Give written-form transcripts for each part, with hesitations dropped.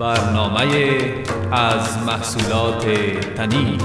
برنامه از محصولات تنی.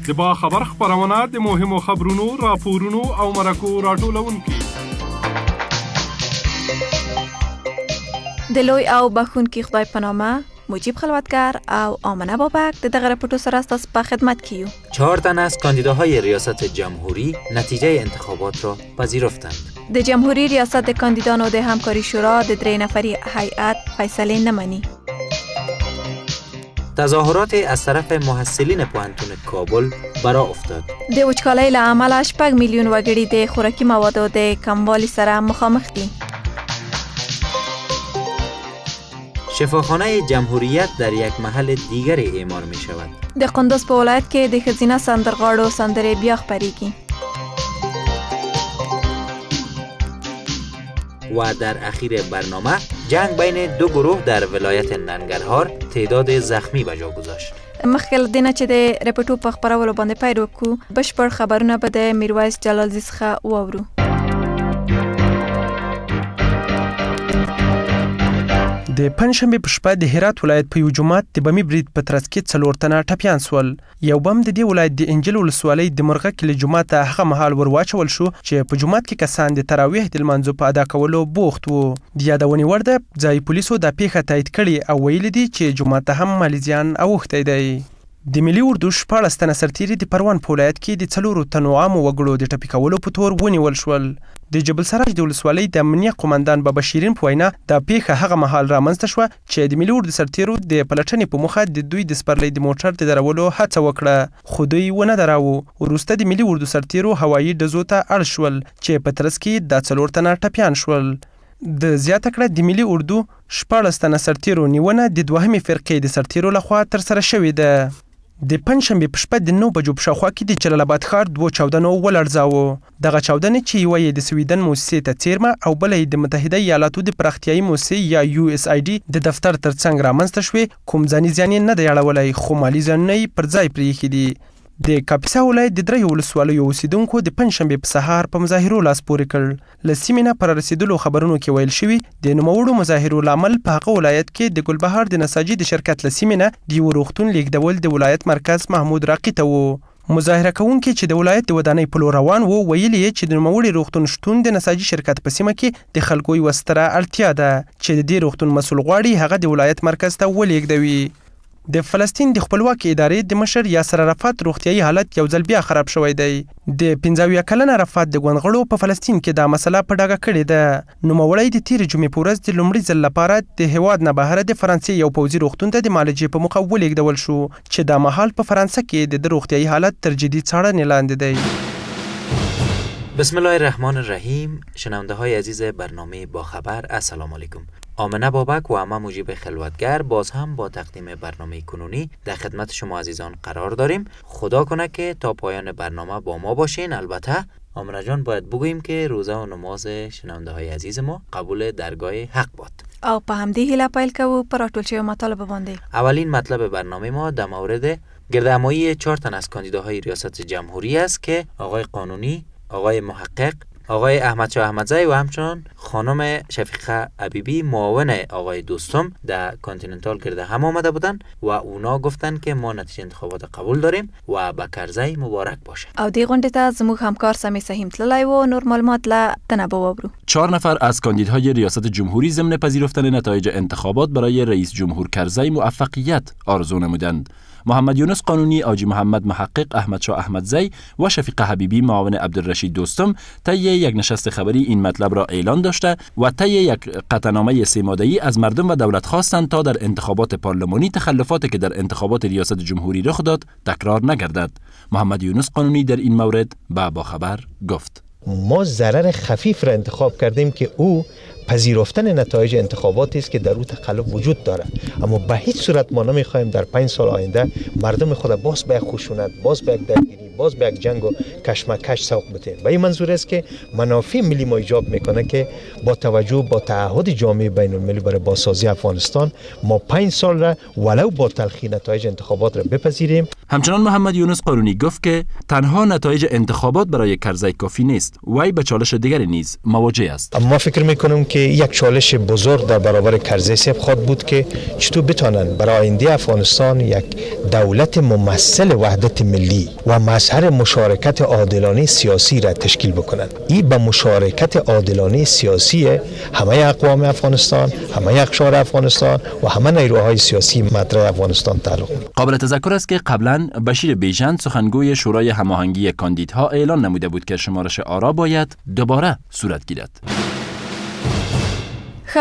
د با خبر خبرونه د مهمو خبرونو راپورونو او مرکو راټولونکي د لوی او بخونکي خدای په نامه مجیب خلوتگر او آمنه بابک د دغه رپورتو سره ستاسو په خدمت کیو. 4 تن از کاندیداهای ریاست جمهوری نتیجه انتخابات را پذیرفتند. د جمهوری ریاست کاندیدانو د همکاری شورا د 3 نفری هیئت فیصله نمانی. تظاهرات از طرف محصلین پوهنتون کابل برا افتاد. د وچکالۍ له امله 8 میلیون وګړي د خوراکي موادو د کموالي سره مخامخ دي. شفاخانه جمهوریت در یک محل دیگر اعمار می شود. د قندوز په ولایت کې د ښځینه سندرغاړو سندرې بیا خپریږي. و در اخیر برنامه جنگ بین 2 گروه در ولایت ننګرهار تعداد زخمی به جا گذاشت. مخکې له دې نه چې د رپورټو په خپرولو باندې پیل وکړو، بشپړ خبرونه به د میرویس جلالزی څخه واورو. د پنځشنبه په شپه د هرات ولایت په یو جومات د بمي برید په ترڅ کې 4 تنه ټپیان سول. یو بم د دې ولایت د انجیل ولسوالۍ د مرغه کلي جومات ته هغه مهال ورواچول شو چې په جومات کې کسان د تراویح د لمانځه په ادا کولو بوخت وو. د یادونې وړ ده ځایي پولیسو دا پیښه تایید کړې او ویلي دي چې جومات ته هم مالي زیان اوښتی دی. د ملي اردو 14 تنه سرتیري د پروان په ولایت کې د 4 تنو عامو وګړو د ټپي کولو په تور ونیول شول. د جبل سراج د ولسوالۍ د امنیه قومندان بابا شیرین په وینا دا پیښه هغه مهال رامنځته شوه چې د ملي اردو سرتیرو د پلټنې په موخه د دوی د سپرلۍ د موټر د درولو هڅه وکړه، خو دوی ونه دراوه. وروسته د ملي اردو سرتیرو هوایي ډزو ته اړ شول چې په ترڅ کې دا 4 تنه ټپیان شول. د زیاته کړه د ملي اردو 14 تنه سرتیرو نیونه د 2مې فرقې د سرتیرو لخوا ترسره شوې ده. د پنځشنبه په شپه د 9 بجو په شاوخوا کې د جلال آباد ښار 2 چاودنو ولړزاوه. دغه چاودنې چې یوه یې د سویډن موسسې ته څیرمه او بله یې د متحده ایالاتو د پراختیایي موسسې یا USAID د دفتر ترڅنګ رامنځته شوې. کوم ځاني زیان یې نه دی اړولی، خو مالي زیانونه یې پر ځای پرېښي دي. د کاپیسا ولایت د 3 ولسوالیو اوسیدونکو د پنځشنبې په سهار په مظاهرو لاس پورې کړ. له سیمې نه پر رسېدلو خبرونو کې ویل شوي د نوموړو مظاهرو لامل په هغه ولایت کې د ګلبهار د نساجي د شرکت له سیمې نه د یوه روغتون لیږدول د ولایت مرکز محمود راقي ته و. مظاهره کوونکي چې د ولایت د ودانۍ په لور روان وو ویلي یې چې د نوموړي روغتون شتون د نساجي شرکت په سیمه کې د خلکو یوه ستره اړتیا ده چې د دې روغتون مسؤل غواړي هغه د ولایت مرکز ته ولېږدوي. د فلسطین د خپلواکۍ ادارې د مشر یاسر عرفات روغتیایي حالت یو ځل بیا خراب شوی دی. د 15 کلن عرفات د ګوندغړو په فلسطین کې دا مسله په ډاګه کړې ده. نوموړی د تېرې جمعې په ورځ د لومړي ځل لپاره د هېواد نه بهر د فرانسې یو پوځي روغتون ته د معالجې په موخه ولېږدول شو چې دا مهال په فرانسه کې د روغتیایي حالت تر جدي څارنې لاندې دی. بسم الله الرحمن الرحیم. شنونده های عزیز برنامه با خبر، السلام علیکم. آمنه بابک و اما مجیب خلوتگر باز هم با تقدیم برنامه کنونی در خدمت شما عزیزان قرار داریم. خدا کنه که تا پایان برنامه با ما باشین. البته آمنه جان باید بگوییم که روزه و نماز شنونده های عزیز ما قبول درگاه حق باد. او په همدې هیله پیل کوو پر راټول شویو مطالبه باندې. اولین مطلب برنامه ما در مورد گردهمایی 4 تن از کاندیداهای ریاست جمهوری است که آقای قانونی، آقای محقق، آقای احمدشاه احمدزی و همچنان خانم شفیقه حبیبی معاون آقای دوستم در کانتیننتال گرده هم آمده بودن و اونا گفتن که ما نتیجه انتخابات قبول داریم و به کرزی مبارک باشه. او دې غونډې ته زموږ همکار سمی سهیم تللی و. نور معلومات له تنه به واورو. 4 نفر از کاندیدهای ریاست جمهوری ضمن پذیرفتن نتایج انتخابات برای رئیس جمهور کرزی موفقیت آرزو نمودند. محمد یونس قانونی، آجی محمد محقق، احمدشاه احمدزی و شفیقه حبیبی معاون عبدالرشید دوستم طی یک نشست خبری این مطلب را اعلان داشته و طی یک قطعنامه 3 ماده‌ای از مردم و دولت خواستند تا در انتخابات پارلمانی تخلفاتی که در انتخابات ریاست جمهوری رخ داد تکرار نگردد. محمد یونس قانونی در این مورد با خبر گفت: ما ضرر خفیف را انتخاب کردیم که او پذیرفتن نتایج انتخاباتی است که در او تقلب وجود داره، اما به هیچ صورت ما نمیخوایم در 5 سال آینده مردم خود باز به یک خشونت، باز به یک درگیری، باز به یک جنگ و کشمکش سوق بدیم. به این منظور است که منافع ملی ما ایجاب میکنه که با توجه با تعهد جامعه بین المللی برای بازسازی افغانستان ما 5 سال را ولو با تلخی نتایج انتخابات را بپذیریم. همچنان محمد یونس قانونی گفت که تنها نتایج انتخابات برای کرزی کافی نیست، وی به چالش دیگری نیز مواجه است. ما فکر میکنم که یک چالش بزرگ در برابر کرزی صاحب خواهد بود که چطور بتونن برای آینده افغانستان یک دولت ممثل وحدت ملی و مظهر مشارکت عادلانه سیاسی را تشکیل بکنند. این به مشارکت عادلانه سیاسی همه اقوام افغانستان، همه اقشار افغانستان و همه نیروهای سیاسی مطرح افغانستان تعلق دارد. قابل تذکر است که قبلا بشیر بیژن سخنگوی شورای هماهنگی کاندیدها اعلان نموده بود که شمارش آرا باید دوباره صورت گیرد.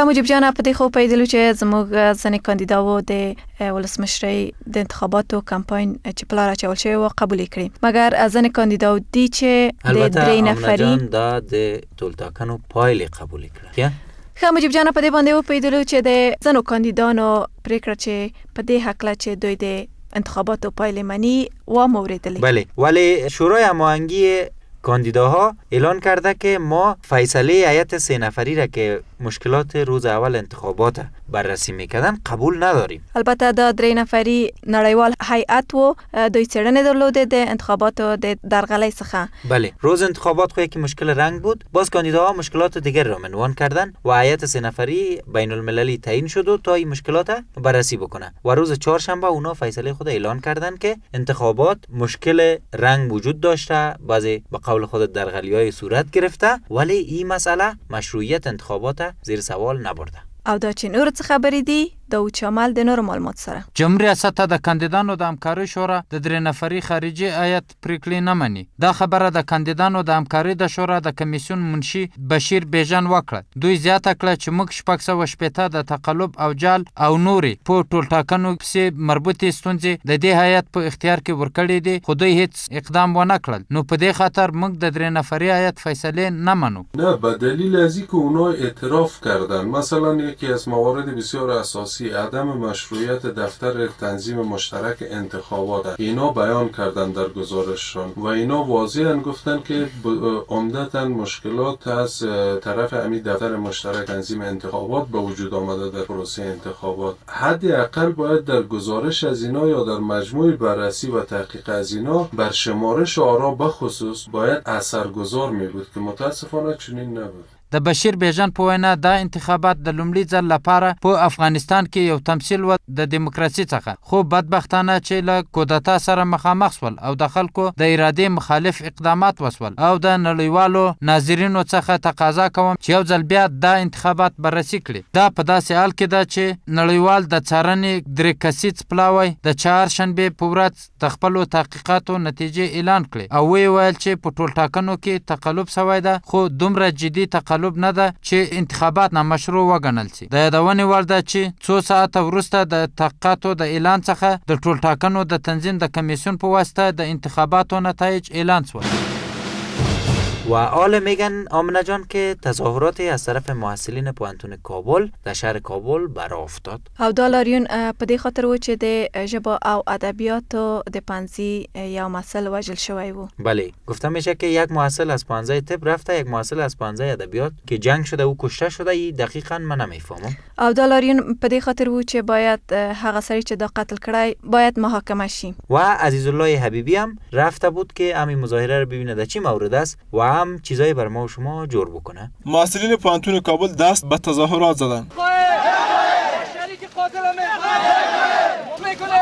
مجیب جان په دې خو پیدلو چې زموږ ځنې کاندیداو د ولسمشرۍ د انتخاباتو کمپاین چې پلار اچول شوی و قبول کړي، مګر ځنې کاندیداو دي چې د درې نفري دا د ټولټاکنو پایلې قبول کړه. مجیب جان په دې باندې و پیدلو چې د ځنو کاندیدانو پریکړه چې په دې حق چې دوی د انتخاباتو پایلې منی و موریدلی. بله، ولی شورای هماهنگی کاندیداها اعلان کرده که ما فیصله هیئت 3 نفری را که مشکلات روز اول انتخابات بررسی میکردن قبول نداریم. البته دا 3 نفری نړیوال هیئت و دوی څېړنې درلوده د انتخاباتو د درغلۍ څخه. بله، روز انتخابات خو یک مشکل رنگ بود، باز کاندیداها مشکلات دیگر را عنوان کردن و هیئت 3 نفری بین المللی تعیین شد و تا این مشکلات بررسی بکنه و روز چهارشنبه اونا فیصله خود اعلان کردن که انتخابات مشکل رنگ وجود داشته، بعضی به قول خود درغلی‌های صورت گرفته، ولی این مسئله مشروعیت انتخابات زیر سوال نبرده. او دا چې نور څه خبرې دي د اوچمال د نور معلومات سره. جمهوریت ریاست د کاندیدانو د همکارۍ شورا د 3 نفري خارجي هیئت پریکړې نه مني. دا خبره د کاندیدانو د همکارۍ د شورا د کمیسیون منشي بشیر بیژن وکړه. دوی زیاته کړه چې موږ 680 د تقلب او جال او نوري په ټولټاکنو پسې مربوطې ستونزې د دې هیئت په اختیار کې ورکړې دي، خو دوی هیڅ اقدام ونه کړل. نو په دې خاطر موږ د 3 نفري هیئت فیصله نه منو. نه، به دلیل از اینکه اونا اعتراف کردن مثلا یکی از موارد بسیار اساسی عدم مشروعیت دفتر تنظیم مشترک انتخابات اینا بیان کردن در گزارششان و اینا واضحاً گفتن که عمدتاً مشکلات از طرف امی دفتر مشترک تنظیم انتخابات به وجود آمده در پروسه انتخابات. حداقل باید در گزارش از اینا یا در مجموع بررسی و تحقیق از اینا بر شمارش آرا بخصوص باید اثرگذار می بود که متاسفانه چنین نبود. د بشیر بیژن په وینا دا انتخابات د لومړي ځل لپاره په افغانستان کې یو تمثيل و د دیموکراسي څخه، خو بدبختانه چې له کودتا سره مخامخ شول او د خلکو د ارادې مخالف اقدامات وسول او د نړیوالو ناظرینو څخه تقاضا کوم چې یو ځل بیا دا انتخابات بررسي کړي. دا په داسې حال کې ده چې نړیوال د څارنې 3 کسیز پلاوی د چهارشنبې په ورځ د خپلو تحقیقاتو نتیجې اعلان کړې او ویل چې په ټولټاکنو کې تقلب شوی ده، خو دومره جدي تقلب نه ده چې انتخابات نامشروع وګڼل شي. د یادونې وړ ده چې 2 ساعته وروسته د تحقیقاتو د اعلان څخه د ټولټاکنو د تنظیم د کمیسیون په واسطه د انتخاباتو نتایج اعلان شول. و حالا میگن آمنه جان که تظاهراتی از طرف محصلین پوهنتون کابل در شهر کابل برآ افتاد. او دا لاریون په دې خاطر و چې د ژبه او ادبیاتو د پانزی یو محصل وژل شوی و. بله، گفته میشه که یک محصل از پانزه طب رفته، یک محصل از پانزه ادبیات که جنگ شده و کشته شده. این دقیقاً من نمیفهمم. او دا لاریون په دې خاطر و چې باید هغه سړی چې دا قتل کړی باید محاکمه شي. و عزیزالله حبیبی هم رفته بود که همین مظاهره رو ببینه در چی مورد است و هم چیزایی بر ما و شما جور بکنه. محصلین پوهنتون کابل دست به تظاهرات زدن. شریک قاتل میکنه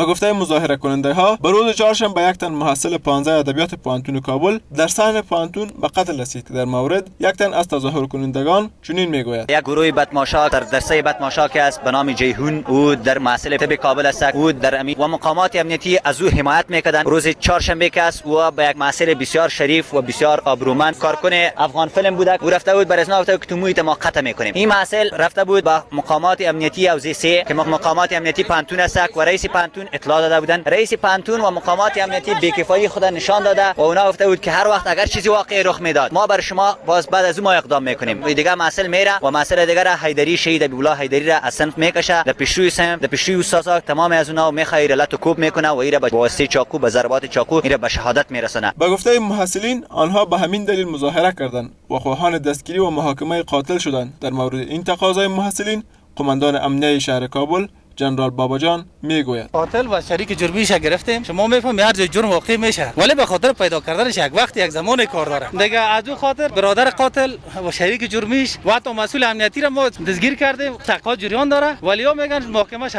به گفته مظاهره کننده ها به روز چهارشنبه یک تن محصل 15 ادبیات پوهنتون کابل در صحن پوهنتون به قتل رسید. در مورد یک تن از تظاهر کنندگان چنین میگوید: یک گروه بدماشا در درسه بدماشا که است به نام جیهون او در محصل طب کابل است، او در و مقامات امنیتی از او حمایت میکردند. روز چهارشنبه که است او به یک محصل بسیار شریف و بسیار آبرومند کارکن افغان فیلم بود، او رفته بود برای اسنا گفته که تو مویت ما قطع میکنیم. این محصل رفته بود با مقامات امنیتی اوزیسه که مقامات امنیتی پانتون است و رئیس پانتون اطلاع داده بودند. رئیس پانتون و مقامات امنیتی بی‌کفایی خود نشان داده و اونا گفته بود که هر وقت اگر چیزی واقعی رخ میداد ما بر شما باز بعد از ما اقدام میکنیم. دیگه محصل میره و محصل دیگر حیدری شهید ابی‌الله حیدری را از صنف میکشه، در پیشروی صنف در پیشروی استادا تمام از اونا میخوای لط و کوب میکنه و ایره با واسطه چاقو به ضربات چاقو ایره به شهادت میرسونه. به گفته محصلین آنها به همین دلیل مظاهره کردند و خواهان دستگیری و محاکمه قاتل شدند. در مورد این تقاضای محصلین قماندان امنیه شهر کابل جنرال باباجان میگوید: قاتل و شریک جرمیش گرفتیم. شما میفهمید هر جای جرم واقع میشه ولی به خاطر پیدا کردنش یک وقت یک زمان کار داره. دیگه از اون خاطر برادر قاتل و شریک جرمیش و حتی مسئول امنیتی را ما دستگیر کردیم. تقاضا جریان داره ولی ها میگن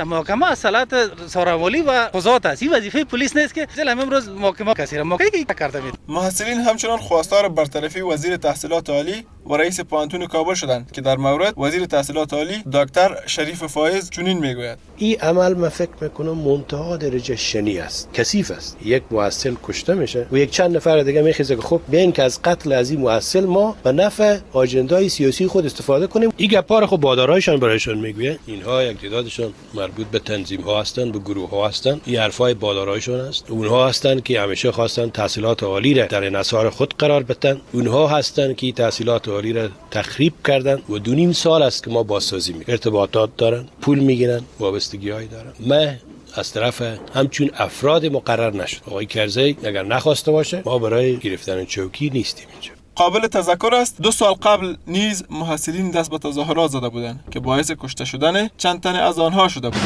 محاکمه اصالت سراولی و قضات است. این وظیفه پلیس نیست که چلا امروز محاکمه کسی را موقعی کرده مید. محصلین همچنان خواستار برطرفی وزیر تحصیلات عالی و رئیس پوهنتون کابل شدند که در مورد وزیر تحصیلات عالی دکتر شریف فایز چنین میگوید: این عمل من فکر میکنم منتها درجه شنی است، کثیف است. یک محصل کشته میشه و یک چند نفر دیگه میخیزه که خب بیاین که از قتل از این محصل ما به نفع آجندای سیاسی خود استفاده کنیم. این گپا خب بادارایشان برایشان میگوید. اینها یک تعدادشان مربوط به تنظیم ها هستند، به گروه ها هستند. این حرفای بادارایشان است. اونها هستند که همیشه خواستن تحصیلات عالی را در انحصار خود قرار بدن. اونها هستند که تحصیلات عالی را تخریب کردن و 2.5 سال است که ما بازسازی میکنیم. ارتباطات دارن، پول میگیرن، وابستگی‌های دارن. من از طرف همچون افراد مقرر نشد. آقای کرزی اگر نخواسته باشه ما برای گرفتن چوکی نیستیم اینجا. قابل تذکر است 2 سال قبل نیز محصلین دست به تظاهرات زده بودند که باعث کشته شدن چند تن از آنها شده بود.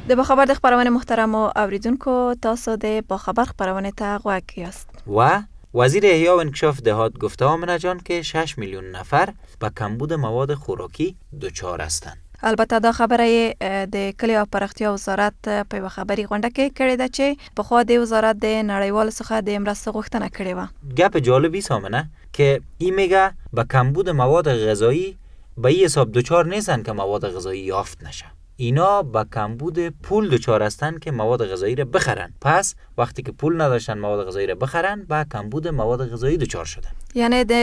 د خبر د خبرونه محترم او اوریدونکو تاسو د با خبر خبرونه ته غوږ یاست. و وزیر احیا و انکشاف دهات گفته آمنه جان که 6 میلیون نفر به کمبود مواد خوراکی دچار هستند. البته دا خبره د کلی او پرختیا وزارت په خبري غونډه کې کړې ده چې په خوا د وزارت د نړیوال څخه د مرسته غوښتنه کړې و. گپ جالبی سامنه که این میگه به کمبود مواد غذایی به این حساب دچار نیستن که مواد غذایی یافت نشه. اینا با کمبود پول دچار هستن که مواد غذایی را بخرن. پس وقتی که پول نداشتن مواد غذایی را بخرن با کمبود مواد غذایی دچار شدن. یعنی د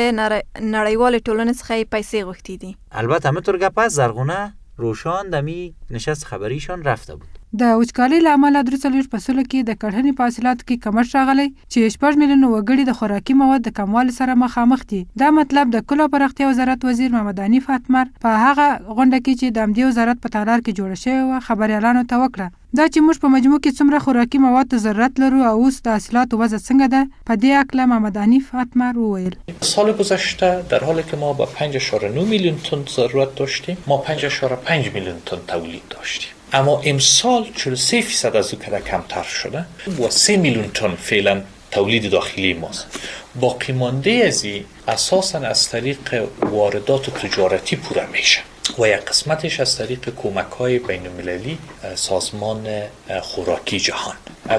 نړیوال ټولنې څخه پیسې غوښتي دي. البته همینطور گپ زرغونه روشان دمی نشست خبریشان رفته بود. د وچکالۍ له امله 3 فصلو کې د کړهنې په حاصلاتو کې کمښت راغلی چې 6 میلیونه وګړي د خوراکي مواد د کموالي سره مخامخ دي. دا مطلب د کلو پرختیا وزارت وزیر محمد حنیف اتمر په هغه غونډه کې چې د امنیتي وزارت په تالار کې جوړه شوې و خبريالانو ته وکړه. دا چې موږ په مجموع کې څومره خوراکي مواد ته ضرورت لرو او اوس د حاصلاتو وضع څنګه ده په دې اړه محمد حنیف اتمر وویل: سال گذشته در حالی که ما با 5.9 میلیون تن ضرورت داشتیم ما 5.5 میلیون تن تولید داشتیم. اما امسال 43% از او کمتر شده و 3 میلیون تن فعلا تولید داخلی ماست. باقی مانده از این اساساً از طریق واردات تجارتی پوره میشه و یک قسمتش از طریق کمک‌های بین‌المللی سازمان خوراکی جهان.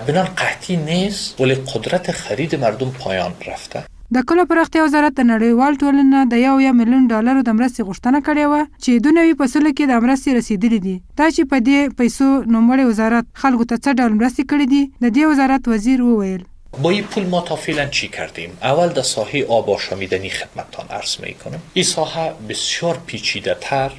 بنان قحطی نیست ولی قدرت خرید مردم پایان رفته. د کلو پرختیا وزارت د نړیوال ټولنې د $1 میلیون د مرستې غوښتنه کړې و چې 2 فصلو کې د مرستې رسیدلې دي. دا چې په دې پیسو نوموړی وزارت خلکو ته څه ډول مرستې کړې دي د دې وزارت وزیر وویل: با این پول ما تا فعلا چی کردیم؟ اول در ساحه آب آشامیدنی خدمتتان عرض میکنم. این ساحه بسیار پیچیده تر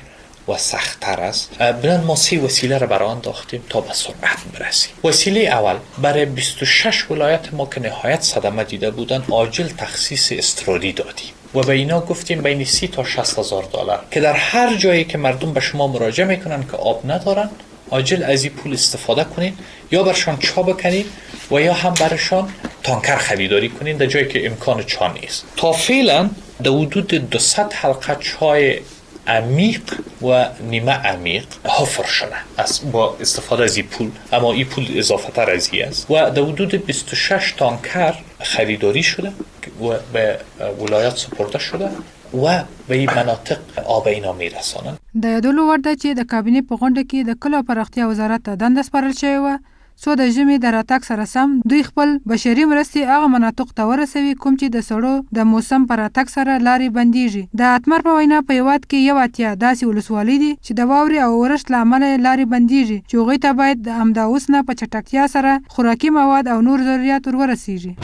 و سخت‌تر است. بنابراین ما 3 وسیله را برای آن انداختیم تا به سرعت برسیم. وسیله اول برای 26 ولایت ما که نهایت صدمه دیده بودن عاجل تخصیص اضطراری دادیم و به اینا گفتیم بین 30 تا 60 هزار دلار که در هر جایی که مردم به شما مراجعه میکنن که آب ندارن عاجل از این پول استفاده کنین یا برشان چا بکنین و یا هم برشان تانکر خریداری کنین در جایی که امکان چا نیست. تا فعلا در حدود 200 حلقه چای عمیق و نیمه عمیق حفر شده است با استفاده از این پول، اما این پول اضافه تر از این است و در حدود 26 تانکر خریداری شده و به ولایت سپرده شده و به این مناطق آب اینا میرسانند. د یادولو وړ ده چې د کابینې په غونډه کې د کلو پراختیا وزارت ته دنده سپارل شوې وه څو د ژمي د راتګ سره سم دوی خپل بشري مرستې هغه مناطق ته ورسوي کوم چې د سړو د موسم په راتګ سره لارې بندیږي. د اتمر په وینا په هیواد کې یو اتیا داسې ولسوالۍ دي چې د واورې او اورښت له امله لارې بندیږي چې هغوی ته باید د همدا اوس نه په چټکتیا سره خوراکي مواد او نور ضروریات ورسیږي.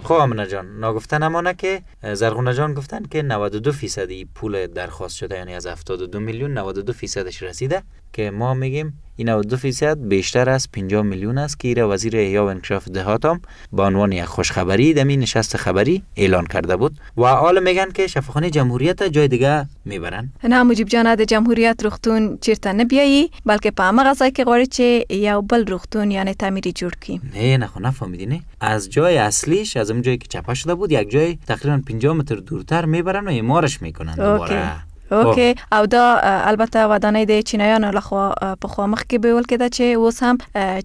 خب آمنه جان، ناگفته نمانه که زرغونه جان گفتن که 92% پول درخواست شده، یعنی از 72 میلیون 92%ش رسیده، که ما میگیم این 92% بیشتر از 50 میلیون است که ایره وزیر احیا و انکشاف دهات هم با عنوان یک خوشخبری دمی نشست خبری اعلان کرده بود و حالا میگن که شفاخانه جمهوریت جای دیگه میبرن. نه مجیب جان، د جمهوریت روغتون چیرته نه بیایی بلکه په هغه ځای کې غواړي چې یو بل روغتون یعنی تعمیری جوړ کړي. نه خو نفهمیدی نه، از جای اصلیش از اون جایی که چپه شده بود یک جای تقریبا 50 متر دورتر میبرن و اعمارش میکنن دوباره. اوکی، او دا البته ودانۍ د چینایانو لخوا په خوا مخ کې بیول کېده چې اوس هم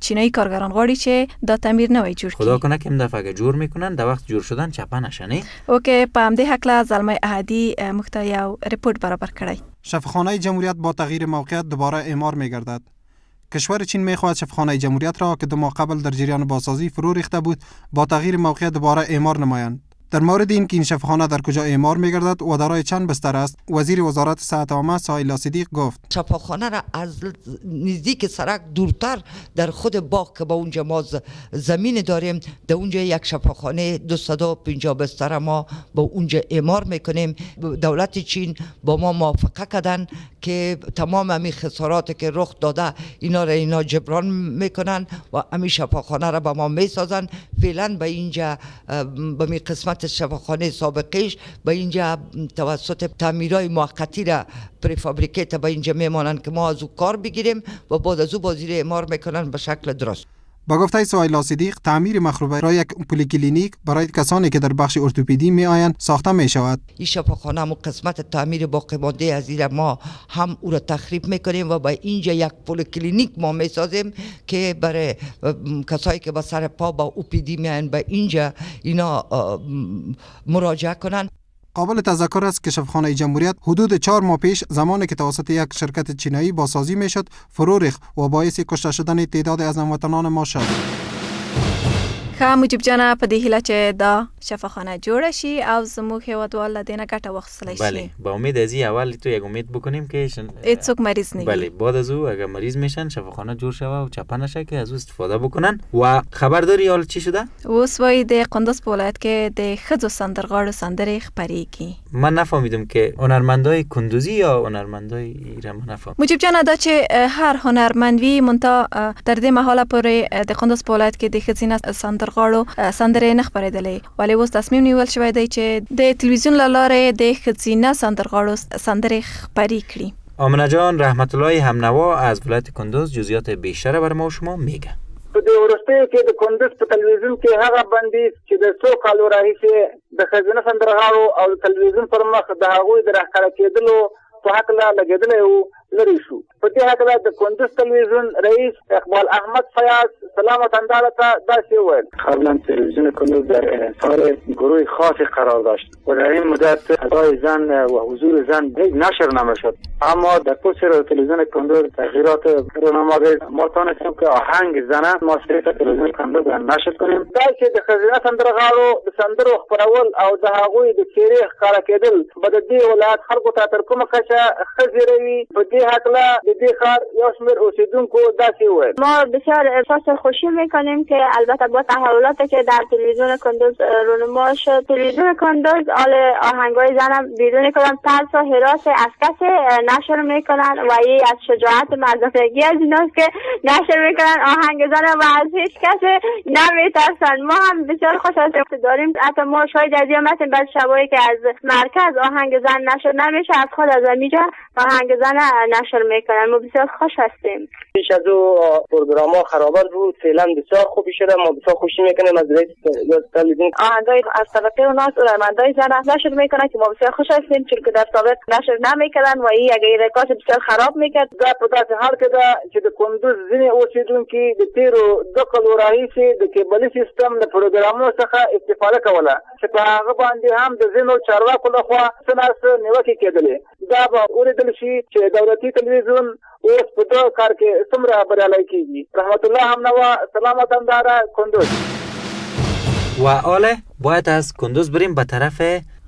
چینایي کارګران غواړي چې دا تعمیر نوی جوړ کړي. خدا کنه که این دفعه جوړ میکنن د وخت جوړ شدن چپه نشه نه. اوکی، په همدې هکله زلمه احدی موږ ته یو ریپورت برابر کړی. شفاخانه جمهوریت با تغییر موقعیت دوباره اعمار میگردد. کشور چین میخواهد شفاخانه جمهوریت را که 2 ماه قبل در جریان بازسازی فرو ریخته بود با تغییر موقعیت دوباره اعمار نمایند. در مورد این که این شفاخانه در کجا اعمار میگردد و دارای چند بستر است، وزیر وزارت صحت عامه سهیلا صدیق گفت شفاخانه را از نزدیک سرک دورتر در خود باغ که با اونجا ما زمین داریم، در اونجا یک شفاخانه 250 بستر ما با اونجا اعمار میکنیم. دولت چین با ما موافقه کردن که تمام همین خسارات که رخ داده اینا جبران میکنن و همین شفاخانه را با ما میسازن. فعلا به اینجا به می قسمت شفاخانه سابقش به اینجا توسط تعمیرهای موقتی را پریفابریکیت به اینجا میمانن که ما از او کار بگیریم و بعد از او بازی اعمار میکنن به شکل درست. با گفته سهیلا صدیق، تعمیر مخروبه را یک پلیکلینیک برای کسانی که در بخش ارتوپدی می آیند ساخته می شود. این شفاخانه هم قسمت تعمیر باقی مانده از این ما هم او را تخریب میکنیم و به اینجا یک پلیکلینیک ما می سازیم که برای کسایی که با سر پا با اوپیدی می آیند به اینجا اینا مراجعه کنند. قابل تذکر است که شفاخانه جمهوریت حدود 4 ماه پیش زمانی که توسط یک شرکت چینایی بازسازی میشد فرو ریخت و باعث کشته شدن تعدادی از هموطنان ما شد. مجیب جان، په دې هیله چې دا شفاخانه جوړه شي او زموږ هیوادوال له دې نه ګټه واخیستلی شي. بله، با امید از این اول تو یک امید بکنیم که هیڅوک مریض نه. بله، بعد از او اگر مریض میشن شفاخانه جوړ شوه و چپه نشه که از او استفاده بکنن. و خبرداری حال چی شده؟ اوس وایي د قندوز په ولایت کې د ښځو سندرغاړو سندرې خپریږي. من نفهمیدم که هنرمندای کندوزی یا هنرمندای ایران نفهم. مجیب جان، دا چې هر هنرمند وي مونته تر دې مهاله پورې د قندوز په ولایت کې د ښځینه سندرغاړو سندرې نه خپرېدلې، ولی اوس تصمیم نیول شوی دی چې د تلویزیون له لارې د ښځینه سندرغاړو سندرې خپرې کړي. آمنه جان رحمت الله همنوا از ولایت کندوز جزئیات بیشتر بر ما و شما میگه. په دې وروستیو کې د کندوز په تلویزیون کې هغه بندیز چې د څو کالو راهیسې د ښځینه سندرغاړو او د تلویزیون پر مخ د هغوی د راښکاره کېدلو په هکله لګېدلی و لرې شو. په دې هکله د کندوز تلویزیون رئیس اقبال احمد فیاض سلامت انداله ته داسې وویل: قبلا تلویزیون کندوز در انحصار گروه خاصی قرار داشت و در این مدت ادای زن و حضور زن نشر نمیشد، اما در پشت تلویزیون کندوز تغییرات رونما گرفت. ما تانستیم که آهنگ زنه ما صرف تلویزیون کندوز نشر کنیم. دا چې د ښځینه سندرغاړو د سندرو خپرول او د هغوی د څېرې ښکاره کېدل به د دې ولایت خلکو ته تر کومه کچه ښه زیروي، په دې هکله د دې ښار یو شمېر اوسېدونکو داسې وویل: ما بسیار احساس خوشی میکنیم که البته با تحولاتی که در تلویزیون کندوز رونما شد، تلویزیون کندوز آهنگای زنم بدون کدام ترس و هراس از کسی نشر میکنن و این از شجاعت مردانگی از ایناست که نشر میکنن آهنگ زنم و از هیچ کسی نمیترسن. ما هم بسیار خوشحال داریم، حتی ما شاید از یامتیم بعد شبایی که از مرکز آهنگ زن نشر نمیشه از خود از اینجا آهنگ زن نشر میکنن. ما بسیار خوش هستیم. پیش از او پروگرام ها خرابات بود، فعلا بسیار خوبی شده. ما بسیار خوشی میکنیم از تلویزیون. آهنگای از طبقه و ناس هنرمندای زن نشر میکنن که ما بسیار خوش هستیم، چون که در سابق نشر نمیکردن و این اگه رکات بسیار خراب میکرد. دا په داسې حال کې ده چې د کندوز ځینې اوسېدونکي د تیرو 2 کالو راهیسې د کیبلي سیستم د پروګرامونو څخه استفاده کوله، چې په هغه باندې هم د ځینو چارواکو لخوا څه نه څه نیوکې کېدلې. دا به ولیدل شي چې دولتي تلویزیون اوس په دغه کار کې څومره بریالی کېږي. رحمت الله همنوا، سلام وطنداره، کندوز. و آله باید از کندوز بریم به طرف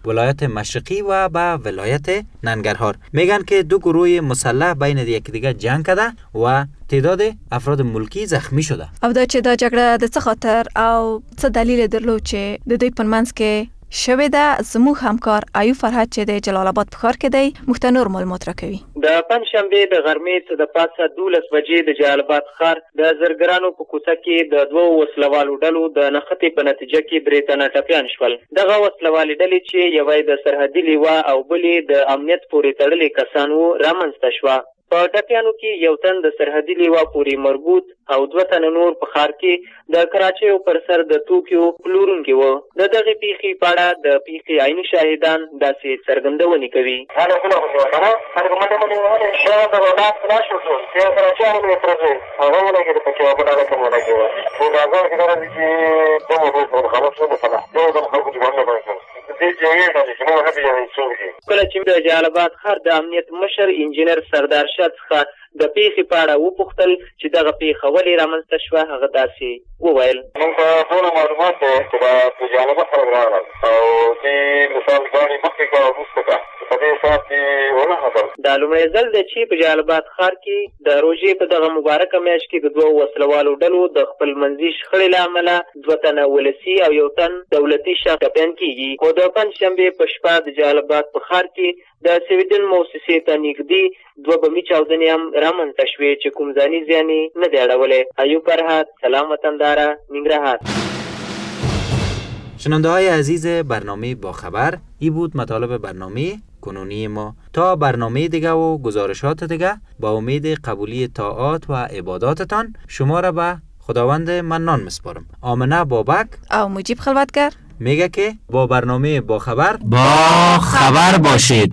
ولایت مشرقی و به ولایت ننگرهار. میگن که 2 گروه مسلح بین یکدیگه جنگ کرده و تعداد افراد ملکی زخمی شده. او دا چې دا جګړه د څه خاطر او څه دلیل درلود چې د دوی په منځ کې شوې ده، زموږ همکار ایوب فرهاد چې د جلال آباد په ښار کې دی موږ ته نور معلومات راکوي. د پنځشنبې د غرمې څه د پاسه 12 بجې د جلال آباد ښار د زرګرانو په کوڅه کې د 2 وسلوالو ډلو د نښتې په نتیجه کې 3 تنه ټپیان شول. دغه وسلوالې ډلې چې یوه د سرحدي لیوا او بلې د امنیت پورې تړلې کسان وو رامنځته شوه. په ټپیانو کې یو تن د سرحدي لیوا پورې مربوط او 2 تنه نور په ښار کې د کراچیو پر سر د توکیو پلورونکي وو. د دغې پیښې په اړه د پیښې عیني شاهدان داسې څرګندونې کوي. کله چې د جلال آباد ښار د امنیت مشر انجینر سردار شاه څخه د پیښې په اړه وپوښتل چې دغه پیښه ولې رامنځته شوه، هغه داسې وویل: موږ ته ټول معلومات دی چې په جلال آباد خلک راغلل او دې مثال ګاڼې مخکې کړه وروسته کړه په دې ساعت کې ونه خبر. دا لومړی ځل دی چې په جلال آباد ښار کې د روژې په دغه مبارکه میاشت کې د 2 وسلوالو ډلو د خپل منځي شخړې له امله 2 تنه ولسي او 1 تن دولتي شخص ټپیان کېږي. خو د پنجشنبې په شپه د جلال آباد په ښار کې د سویډن مؤسسې ته نږدې 2 بمي چاودنې هم رامنځته شوې چې کوم ځاني زیان یې نه دی اړولی. ایوب فرهاد، سلام وطنداره، ننګرهار. شنونده های عزیز برنامه با خبر، ای بود مطالب برنامه کنونی ما. تا برنامه دیگه و گزارشات دیگه با امید قبولی طاعات و عباداتتان شما را به خداوند منان مسپارم. آمنه بابک او مجیب خلوتگر میگه که با برنامه با خبر با خبر باشید.